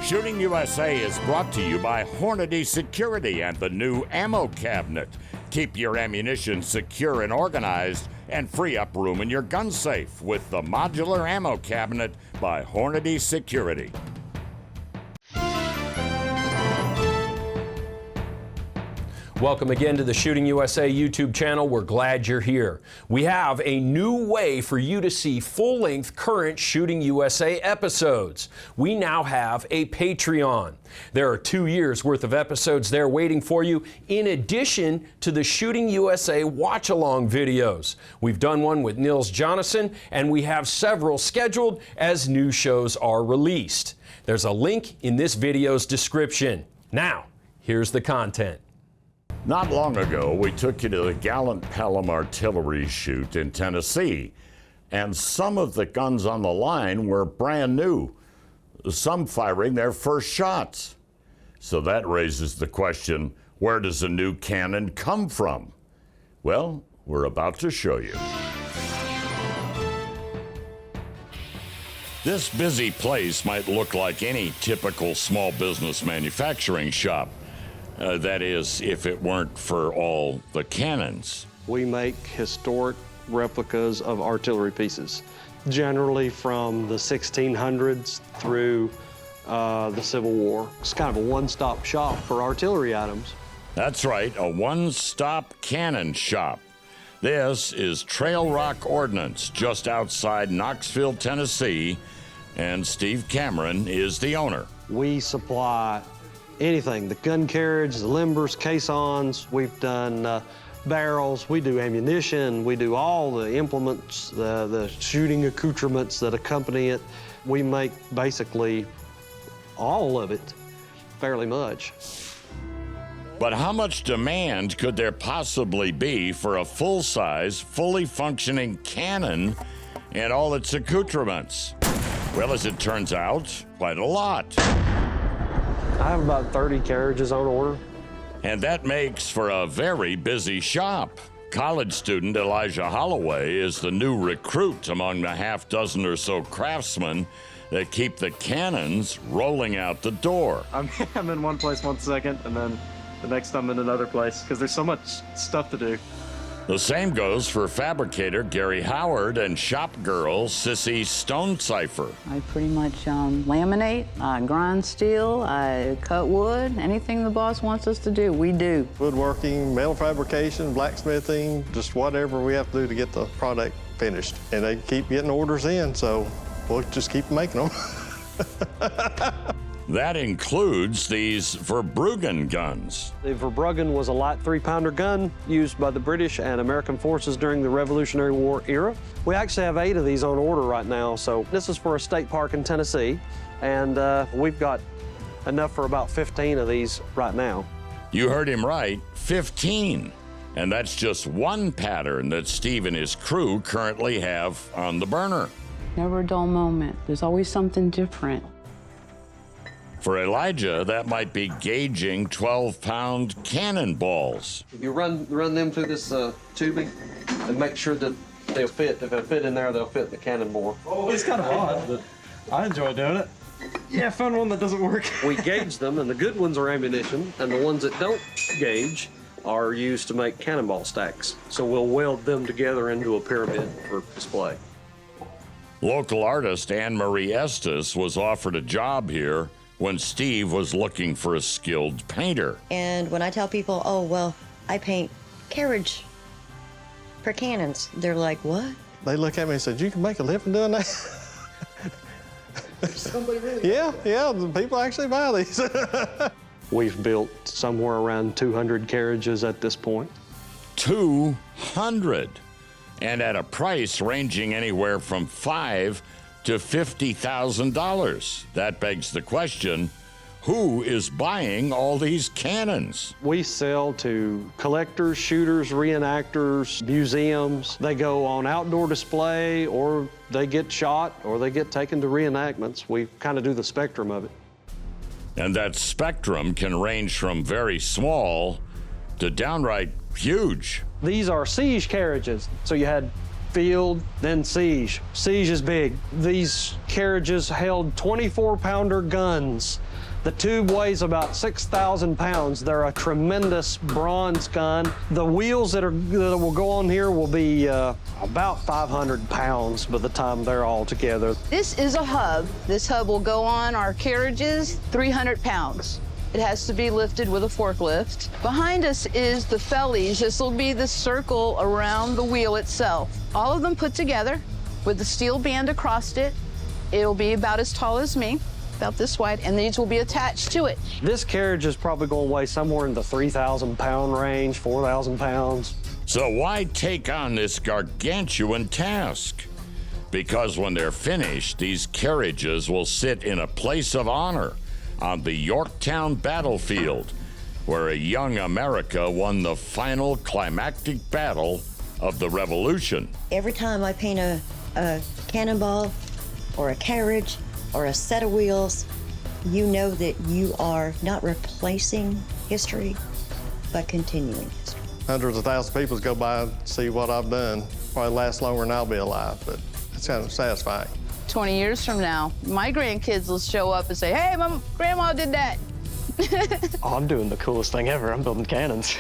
Shooting USA is brought to you by Hornady Security and the new Ammo Cabinet. Keep your ammunition secure and organized and free up room in your gun safe with the Modular Ammo Cabinet by Hornady Security. Welcome again to the Shooting USA YouTube channel. We're glad you're here. We have a new way for you to see full-length current Shooting USA episodes. We now have a Patreon. There are 2 years worth of episodes there waiting for you, in addition to the Shooting USA watch-along videos. We've done one with Nils Jonasson, and we have several scheduled as new shows are released. There's a link in this video's description. Now, here's the content. Not long ago, we took you to the Gallant Pelham Artillery Shoot in Tennessee, and some of the guns on the line were brand new, some firing their first shots. So that raises the question, where does a new cannon come from? Well, we're about to show you. This busy place might look like any typical small business manufacturing shop. That is, if it weren't for all the cannons. We make historic replicas of artillery pieces, generally from the 1600s through the Civil War. It's kind of a one-stop shop for artillery items. That's right, a one-stop cannon shop. This is Trail Rock Ordnance, just outside Knoxville, Tennessee, and Steve Cameron is the owner. We supply anything, the gun carriage, the limbers, caissons. We've done barrels, we do ammunition, we do all the implements, the shooting accoutrements that accompany it. We make basically all of it, fairly much. But how much demand could there possibly be for a full-size, fully functioning cannon and all its accoutrements? Well, as it turns out, quite a lot. I have about 30 carriages on order. And that makes for a very busy shop. College student Elijah Holloway is the new recruit among the half dozen or so craftsmen that keep the cannons rolling out the door. I'm in one place 1 second, and then the next I'm in another place, because there's so much stuff to do. The same goes for fabricator Gary Howard and shop girl Sissy Stonecipher. I pretty much laminate, I grind steel, I cut wood. Anything the boss wants us to do, we do. Woodworking, metal fabrication, blacksmithing, just whatever we have to do to get the product finished. And they keep getting orders in, so we'll just keep making them. That includes these Verbruggen guns. The Verbruggen was a light 3-pounder gun used by the British and American forces during the Revolutionary War era. We actually have 8 of these on order right now. So this is for a state park in Tennessee, and we've got enough for about 15 of these right now. You heard him right, 15. And that's just one pattern that Steve and his crew currently have on the burner. Never a dull moment. There's always something different. For Elijah, that might be gauging 12-pound cannonballs. You run them through this tubing and make sure that they'll fit. If they fit in there, they'll fit in the cannonball. Oh, it's kind of odd, but I enjoy doing it. Yeah, found one that doesn't work. We gauge them, and the good ones are ammunition, and the ones that don't gauge are used to make cannonball stacks. So we'll weld them together into a pyramid for display. Local artist Anne Marie Estes was offered a job here when Steve was looking for a skilled painter. And when I tell people, oh, well, I paint carriage for cannons, they're like, what? They look at me and said, you can make a living doing that? Somebody really? Yeah, the people actually buy these. We've built somewhere around 200 carriages at this point. 200, and at a price ranging anywhere from $5,000 to $50,000. That begs the question, who is buying all these cannons? We sell to collectors, shooters, reenactors, museums. They go on outdoor display, or they get shot, or they get taken to reenactments. We kind of do the spectrum of it. And that spectrum can range from very small to downright huge. These are siege carriages. So you had field, then siege. Siege is big. These carriages held 24-pounder guns. The tube weighs about 6,000 pounds. They're a tremendous bronze gun. The wheels that will go on here will be about 500 pounds by the time they're all together. This is a hub. This hub will go on our carriages, 300 pounds. It has to be lifted with a forklift. Behind us is the fellies. This will be the circle around the wheel itself. All of them put together with the steel band across it. It'll be about as tall as me, about this wide, and these will be attached to it. This carriage is probably going to weigh somewhere in the 3,000 pound range, 4,000 pounds. So why take on this gargantuan task? Because when they're finished, these carriages will sit in a place of honor on the Yorktown battlefield, where a young America won the final climactic battle of the Revolution. Every time I paint a cannonball or a carriage or a set of wheels, you know that you are not replacing history, but continuing history. Hundreds of thousands of people go by and see what I've done. Probably last longer than I'll be alive, but it's kind of satisfying. 20 years from now, my grandkids will show up and say, hey, my grandma did that. Oh, I'm doing the coolest thing ever. I'm building cannons.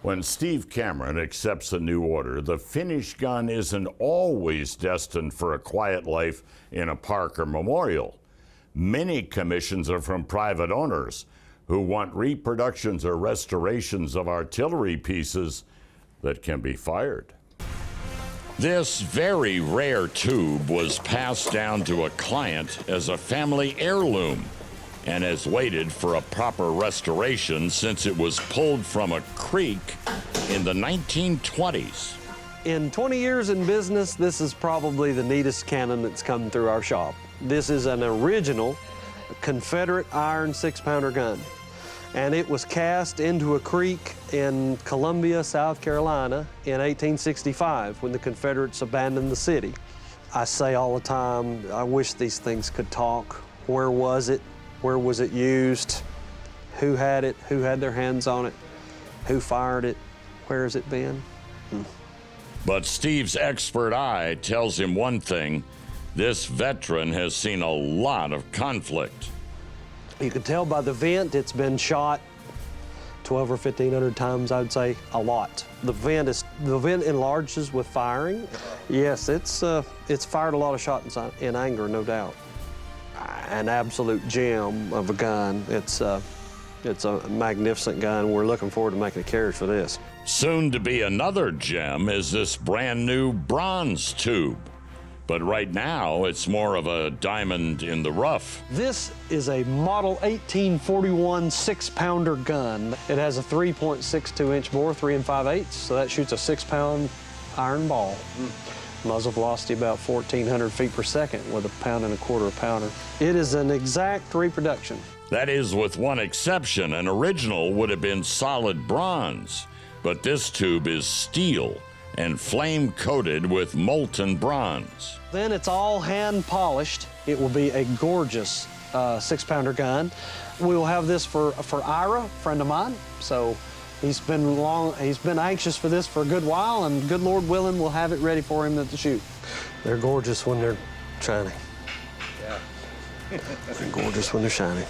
When Steve Cameron accepts a new order, the finished gun isn't always destined for a quiet life in a park or memorial. Many commissions are from private owners who want reproductions or restorations of artillery pieces that can be fired. This very rare tube was passed down to a client as a family heirloom and has waited for a proper restoration since it was pulled from a creek in the 1920s. In 20 years in business, this is probably the neatest cannon that's come through our shop. This is an original Confederate iron 6-pounder gun, and it was cast into a creek in Columbia, South Carolina in 1865 when the Confederates abandoned the city. I say all the time, I wish these things could talk. Where was it? Where was it used? Who had it? Who had their hands on it? Who fired it? Where has it been? But Steve's expert eye tells him one thing: this veteran has seen a lot of conflict. You can tell by the vent, it's been shot 1,200 or 1,500 times, I would say, a lot. The vent enlarges with firing. Yes, it's fired a lot of shots in anger, no doubt. An absolute gem of a gun. It's a magnificent gun. We're looking forward to making a carriage for this. Soon to be another gem is this brand new bronze tube. But right now, it's more of a diamond in the rough. This is a model 1841 6-pounder gun. It has a 3.62-inch bore, 3 5/8, so that shoots a 6-pound iron ball. Muzzle velocity about 1,400 feet per second with 1.25 pound powder. It is an exact reproduction. That is, with one exception. An original would have been solid bronze, but this tube is steel and flame-coated with molten bronze. Then it's all hand polished. It will be a gorgeous 6-pounder gun. We will have this for Ira, a friend of mine. So he's been anxious for this for a good while, and good Lord willing, we'll have it ready for him to shoot. They're gorgeous when they're shining. Yeah. They're gorgeous when they're shining.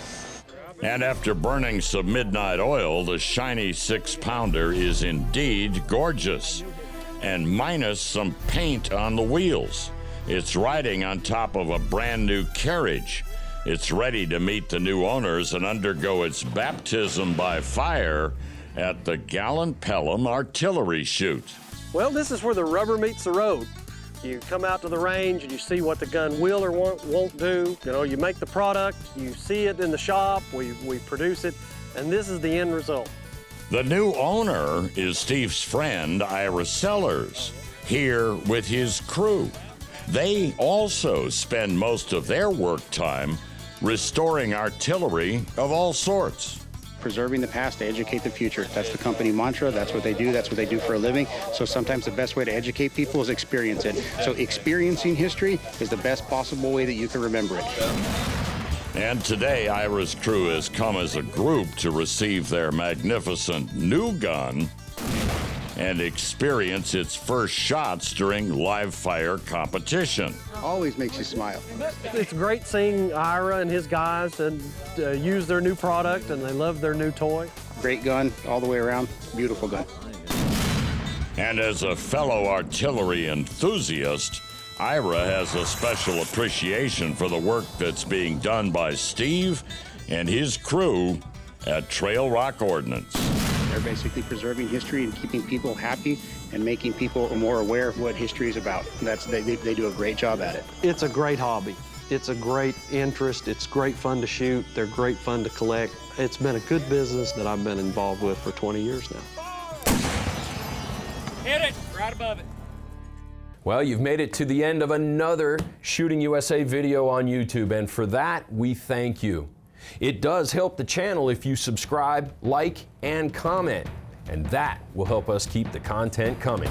And after burning some midnight oil, the shiny 6-pounder is indeed gorgeous, and minus some paint on the wheels. It's riding on top of a brand new carriage. It's ready to meet the new owners and undergo its baptism by fire at the Gallant Pelham Artillery Chute. Well, this is where the rubber meets the road. You come out to the range and you see what the gun will or won't do. You know, you make the product, you see it in the shop, we produce it, and this is the end result. The new owner is Steve's friend, Ira Sellers, here with his crew. They also spend most of their work time restoring artillery of all sorts. Preserving the past to educate the future. That's the company mantra. That's what they do. That's what they do for a living. So sometimes the best way to educate people is experience it. So experiencing history is the best possible way that you can remember it. And today, Ira's crew has come as a group to receive their magnificent new gun and experience its first shots during live fire competition. Always makes you smile. It's great seeing Ira and his guys and use their new product, and they love their new toy. Great gun all the way around. Beautiful gun. And as a fellow artillery enthusiast, Ira has a special appreciation for the work that's being done by Steve and his crew at Trail Rock Ordnance. They're basically preserving history and keeping people happy and making people more aware of what history is about. They do a great job at it. It's a great hobby. It's a great interest. It's great fun to shoot. They're great fun to collect. It's been a good business that I've been involved with for 20 years now. Hit it, right above it. Well, you've made it to the end of another Shooting USA video on YouTube, and for that, we thank you. It does help the channel if you subscribe, like, and comment, and that will help us keep the content coming.